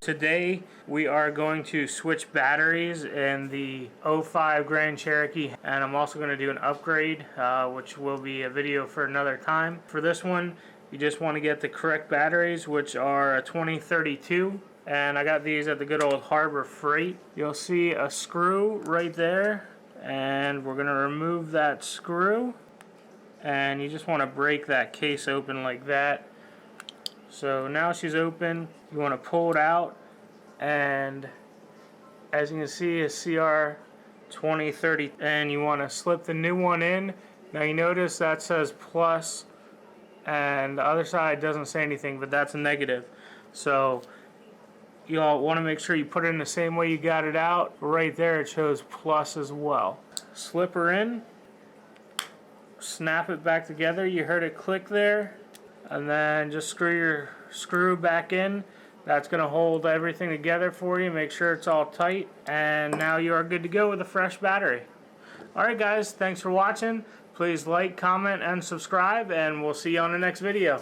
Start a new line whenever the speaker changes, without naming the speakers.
Today we are going to switch batteries in the '05 Grand Cherokee, and I'm also going to do an upgrade, which will be a video for another time. For this one, you just want to get the correct batteries, which are a 2032, and I got these at the good old Harbor Freight. You'll see a screw right there, and we're going to remove that screw, and you just want to break that case open like that. So now she's open, you want to pull it out, and as you can see, a CR 2030, and you want to slip the new one in. Now you notice that says plus, and the other side doesn't say anything, but that's a negative. So you'll want to make sure you put it in the same way you got it out. Right there it shows plus as well. Slip her in, snap it back together. You heard it click there. And then just screw your screw back in. That's going to hold everything together for you. Make sure it's all tight. And now you are good to go with a fresh battery. Alright guys, thanks for watching. Please like, comment, and subscribe, and we'll see you on the next video.